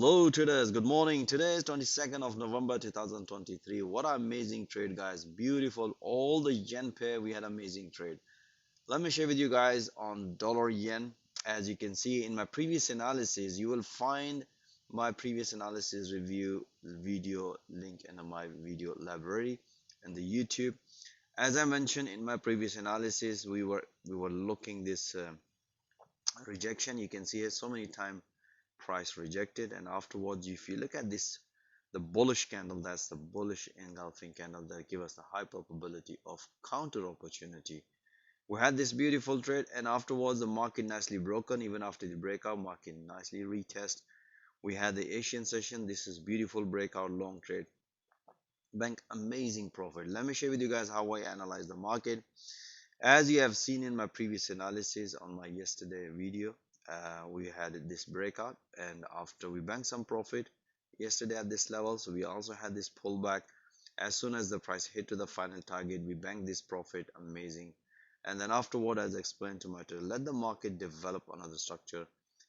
Hello traders, good morning. Today is 22nd of November 2023. What an amazing trade, guys. Beautiful. All the yen pair, we had amazing trade. Let me share with you guys on dollar yen. As you can see in my previous analysis, you will find my previous analysis review video link in my video library and the YouTube. As I mentioned in my previous analysis, we were looking this rejection. You can see it so many times price rejected, and afterwards if you look at this, the bullish candle, that's the bullish engulfing candle that give us the high probability of counter opportunity. We had this beautiful trade, and afterwards the market nicely broken. Even after the breakout, market nicely retest. We had the Asian session. This is beautiful breakout long trade, bank amazing profit. Let me share with you guys how I analyze the market. As you have seen in my previous analysis on my yesterday video, we had this breakout, and after we banked some profit yesterday at this level, so we also had this pullback. As soon as the price hit to the final target, we banked this profit, amazing. And then afterward, as I explained to my trader, let the market develop another structure.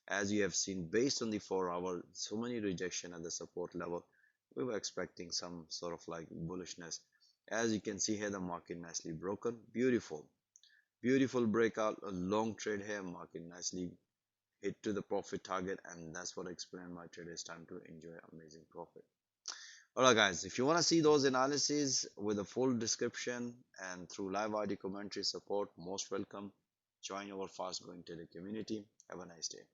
As you have seen, based on the 4 hour, so many rejection at the support level, we were expecting some sort of like bullishness. As you can see here, the market nicely broken, beautiful breakout, a long trade here, market nicely hit to the profit target, and that's what I explained my trade. It's time to enjoy amazing profit. Alright guys, if you want to see those analyses with a full description and through live audio commentary support, most welcome. Join our fast growing trader community. Have a nice day.